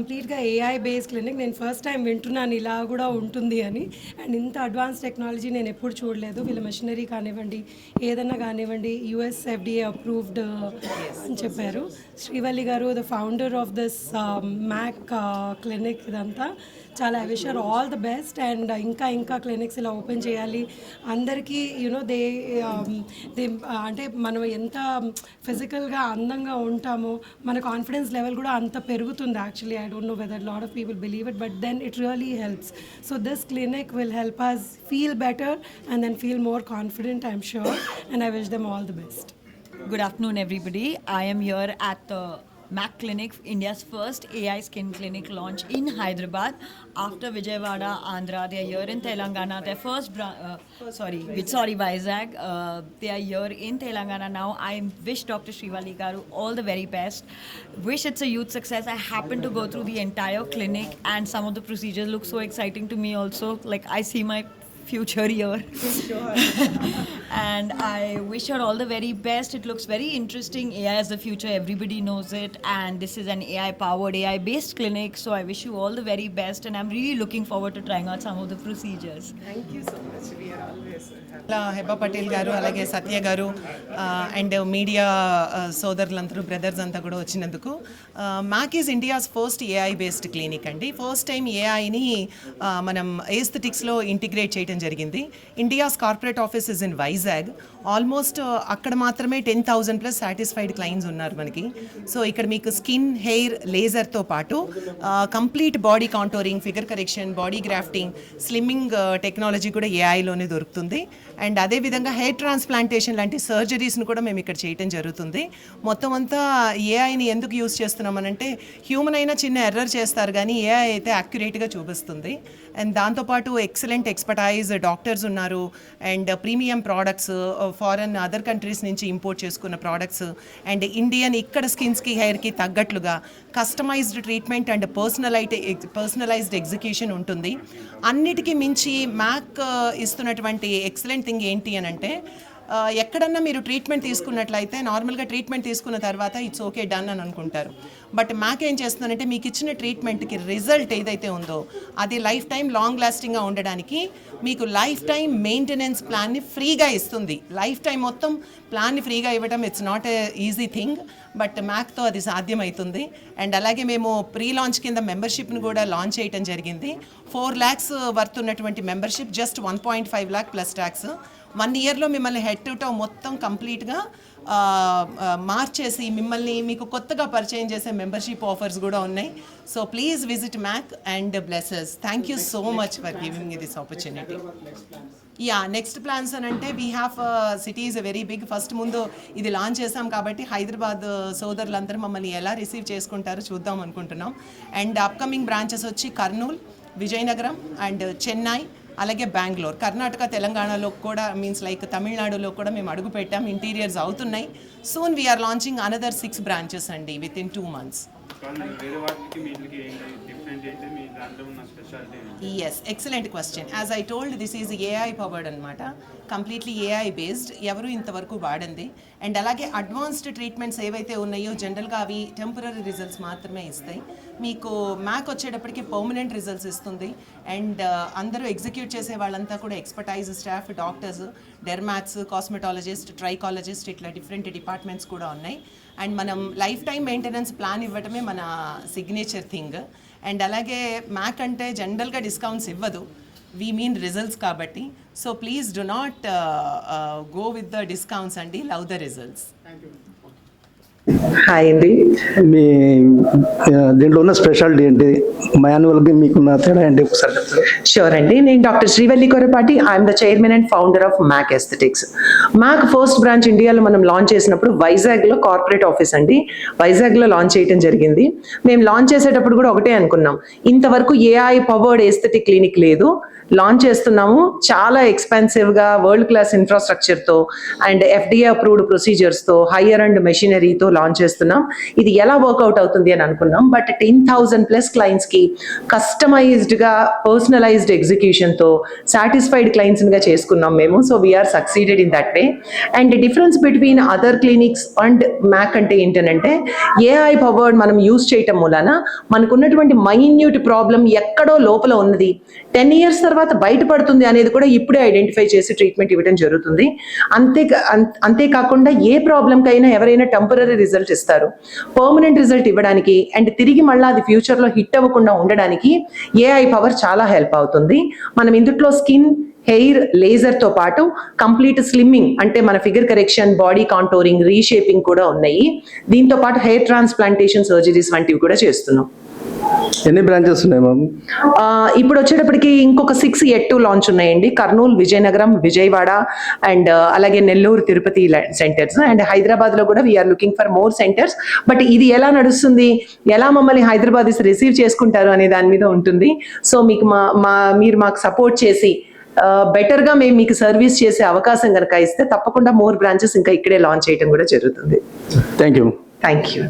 కంప్లీట్గా AI based clinic. నేను first time వింటున్నాను ఇలా కూడా ఉంటుంది అని. అండ్ ఇంత అడ్వాన్స్ టెక్నాలజీ నేను ఎప్పుడు చూడలేదు. వీళ్ళ మెషినరీ కానివ్వండి, ఏదన్నా కానివ్వండి, యుఎస్ ఎఫ్డిఏ అప్రూవ్డ్ అని చెప్పారు. శ్రీవల్లి గారు the founder of this MAC clinic. ఇదంతా చాలా I wish are all the best. And ఇంకా క్లినిక్స్ ఇలా ఓపెన్ చేయాలి అందరికీ. యూనో దే అంటే మనం ఎంత ఫిజికల్గా అందంగా ఉంటామో మన కాన్ఫిడెన్స్ లెవెల్ కూడా అంత పెరుగుతుంది. Actually I don't know whether lot of people believe it, but then it really helps. So this clinic will help us feel better and then feel more confident, I'm sure, and I wish them all the best. Good afternoon, everybody. I am here at the Mac Clinic, India's first AI skin clinic launch in Hyderabad. After Vijayawada, Andhra, they are here in Telangana. Their first Vizag. They are here in Telangana now. I wish Dr. Srivalli Garu all the very best. Wish it's a huge success. I happened to go through the entire clinic and some of the procedures look so exciting to me also. Like I see my future here. Sure. And I wish her all the very best. It looks very interesting. AI is the future, everybody knows it, and this is an AI powered, AI based clinic, so I wish you all the very best, and I'm really looking forward to trying out some of the procedures. Thank you so much. We are always Heba Patel గారు, అలాగే సత్య గారు and media సోదరులందరూ, brothers అంతా కూడా వచ్చినందుకు. MAC is India's first AI based clinic అండి. First time ఏఐని మనం ఏస్థెటిక్స్లో ఇంటిగ్రేట్ చేయడం జరిగింది. India's corporate office is in Vizag. Almost అక్కడ మాత్రమే 10,000 ప్లస్ సాటిస్ఫైడ్ క్లయింట్స్ ఉన్నారు మనకి. సో ఇక్కడ మీకు స్కిన్, హెయిర్, లేజర్తో పాటు complete body contouring, figure correction, body grafting, slimming technology కూడా ఏఐలోనే దొరుకుతుంది. అండ్ అదేవిధంగా హెయిర్ ట్రాన్స్ప్లాంటేషన్ లాంటి సర్జరీస్ను కూడా మేము ఇక్కడ చేయడం జరుగుతుంది. మొత్తం అంతా ఏఐని ఎందుకు యూజ్ చేస్తున్నామనంటే, హ్యూమన్ అయినా చిన్న ఎర్రర్ చేస్తారు కానీ ఏఐ అయితే యాక్యురేట్గా చూపిస్తుంది. అండ్ దాంతోపాటు ఎక్సలెంట్ ఎక్స్పర్టైజ్ డాక్టర్స్ ఉన్నారు. And premium products, foreign other countries నుంచి ఇంపోర్ట్ చేసుకున్న ప్రోడక్ట్స్, అండ్ ఇండియన్ ఇక్కడ స్కిన్స్కి, హెయిర్కి తగ్గట్లుగా customised treatment and personalised execution ఉంటుంది. అన్నిటికీ మించి మ్యాక్ ఇస్తున్నటువంటి ఎక్సలెంట్ థింగ్ ఏంటి అని అంటే, ఎక్కడన్నా మీరు ట్రీట్మెంట్ తీసుకున్నట్లయితే నార్మల్గా ట్రీట్మెంట్ తీసుకున్న తర్వాత ఇట్స్ ఓకే డన్ అని అనుకుంటారు. బట్ మ్యాక్ ఏం చేస్తుందంటే, మీకు ఇచ్చిన ట్రీట్మెంట్కి రిజల్ట్ ఏదైతే ఉందో అది లైఫ్ టైం లాంగ్ లాస్టింగ్గా ఉండడానికి మీకు లైఫ్ టైం మెయింటెనెన్స్ ప్లాన్ని ఫ్రీగా ఇస్తుంది. లైఫ్ టైం మొత్తం ప్లాన్ని ఫ్రీగా ఇవ్వడం it's not a easy thing, but మ్యాక్తో అది సాధ్యమవుతుంది. అండ్ అలాగే మేము ప్రీ లాంచ్ కింద మెంబర్షిప్ను కూడా లాంచ్ చేయడం జరిగింది. 4 lakhs వర్త్ ఉన్నటువంటి membership just 1.5 lakh plus tax. 1 yearలో మిమ్మల్ని హెడ్ టు టో మొత్తం కంప్లీట్గా మార్చేసి మిమ్మల్ని మీకు కొత్తగా పరిచయం చేసే మెంబర్షిప్ ఆఫర్స్ కూడా ఉన్నాయి. So please visit MAC and blesses. Thank you so much for giving me this opportunity. Next plans అని అంటే, we have city is very big. First ముందు ఇది లాంచ్ చేసాం కాబట్టి హైదరాబాద్ సోదరులందరూ మమ్మల్ని ఎలా రిసీవ్ చేసుకుంటారో చూద్దాం అనుకుంటున్నాం. అండ్ అప్కమింగ్ బ్రాంచెస్ వచ్చి కర్నూలు, విజయనగరం అండ్ చెన్నై, అలాగే బెంగళూరు. కర్ణాటక, తెలంగాణలో కూడా మీన్స్ లైక్ తమిళనాడులో కూడా మేము అడుగు పెట్టాం. ఇంటీరియర్స్ అవుతున్నాయి. Soon we're launching another 6 branches అండి within 2 months. Yes, excellent question. As I told, this is AI powered అనమాట, కంప్లీట్లీ ఏఐ బేస్డ్. ఎవరు ఇంతవరకు వాడంది. అండ్ అలాగే అడ్వాన్స్డ్ ట్రీట్మెంట్స్ ఏవైతే ఉన్నాయో జనరల్గా అవి టెంపరీ రిజల్ట్స్ మాత్రమే ఇస్తాయి. మీకు మ్యాక్ వచ్చేటప్పటికి పర్మనెంట్ రిజల్ట్స్ ఇస్తుంది. అండ్ అందరూ ఎగ్జిక్యూట్ చేసే వాళ్ళంతా కూడా expertise staff, doctors, dermats, cosmetologist, trichologist, ఇట్లా డిఫరెంట్ డిపార్ట్మెంట్స్ కూడా ఉన్నాయి. అండ్ మనం లైఫ్ టైం మెయింటెనెన్స్ ప్లాన్ ఇవ్వటమే మన సిగ్నేచర్ థింగ్. అండ్ అలాగే మ్యాక్ అంటే జనరల్గా డిస్కౌంట్స్ ఇవ్వదు, వీ మీన్ రిజల్ట్స్ కాబట్టి. So please do not go with the discounts అండి, లవ్ ద రిజల్ట్స్. హాయ్ అండి, మీ దీంట్లో ఉన్న స్పెషాలిటీ ఏంటి, మాన్యువల్గా మీకున్న తేడా ఏంటి ఒకసారి చెప్తారా? షూర్ అండి. నేను doctor Srivalli Korapati. I'm the chairman and founder of MAC aesthetics. MAC first branch ఇండియాలో మనం లాంచ్ చేసినప్పుడు వైజాగ్లో కార్పొరేట్ ఆఫీస్ అండి, వైజాగ్లో లాంచ్ చేయడం జరిగింది. మేము లాంచ్ చేసేటప్పుడు కూడా ఒకటే అనుకున్నాం, ఇంతవరకు ఏఐ పవర్డ్ ఎస్థెటిక్ క్లినిక్ లేదు, లాంచ్ చేస్తున్నాము చాలా ఎక్స్పెన్సివ్గా వరల్డ్ క్లాస్ ఇన్ఫ్రాస్ట్రక్చర్తో అండ్ ఎఫ్డిఏ అప్రూవ్డ్ ప్రొసీజర్స్తో హైయర్ అండ్ మెషినరీతో లాంచ్ చేస్తున్నాం. ఇది ఎలా వర్కౌట్ అవుతుంది అని అనుకున్నాం, బట్ 10,000+ క్లయింట్స్కి కస్టమైజ్డ్గా పర్సనలైజ్డ్ ఎగ్జిక్యూషన్తో సాటిస్ఫైడ్ క్లయింట్స్గా చేసుకున్నాం మేము. So we are succeeded in that way. And difference between other clinics and Mac అంటే ఏంటంటే ఏఐ పవర్డ్ మనం యూజ్ చేయటం మూలాన మనకున్నటువంటి మైన్యూట్ ప్రాబ్లం ఎక్కడో లోపల ఉన్నది 10 years తర్వాత బయటపడుతుంది అనేది కూడా ఇప్పుడే ఐడెంటిఫై చేసి ట్రీట్మెంట్ ఇవ్వడం జరుగుతుంది. అంతేకాకుండా ఏ ప్రాబ్లంకైనా ఎవరైనా టెంపరరీ రిజల్ట్ ఇస్తారు, పర్మనెంట్ రిజల్ట్ ఇవ్వడానికి అండ్ తిరిగి మళ్ళీ అది ఫ్యూచర్లో హిట్ అవ్వకుండా ఉండడానికి ఏఐ పవర్ చాలా హెల్ప్ అవుతుంది. మనం ఇందులో స్కిన్, హెయిర్, లేజర్తో పాటు కంప్లీట్ స్లిమ్మింగ్ అంటే మన figure correction, body contouring, reshaping కూడా ఉన్నాయి. దీంతో పాటు హెయిర్ ట్రాన్స్ప్లాంటేషన్ సర్జరీస్ వంటివి కూడా చేస్తున్నాం. ఎన్ని బ్రాంచెస్ ఉన్నాయి మ్యామ్? ఇప్పుడు వచ్చేటప్పటికి ఇంకొక 6 yet to లాంచ్ ఉన్నాయండి. కర్నూలు, విజయనగరం, విజయవాడ అండ్ అలాగే నెల్లూరు, తిరుపతి సెంటర్స్. అండ్ హైదరాబాద్లో కూడా we're looking for more centres. But ఇది ఎలా నడుస్తుంది, ఎలా మమ్మల్ని హైదరాబాద్ రిసీవ్ చేసుకుంటారు అనే దాని మీద ఉంటుంది. సో మీకు మీరు మాకు సపోర్ట్ చేసి బెటర్గా మేము మీకు సర్వీస్ చేసే అవకాశం కనుక ఇస్తే తప్పకుండా మోర్ బ్రాంచెస్ ఇంకా ఇక్కడే లాంచ్ చేయడం కూడా జరుగుతుంది. Thank you. Thank you.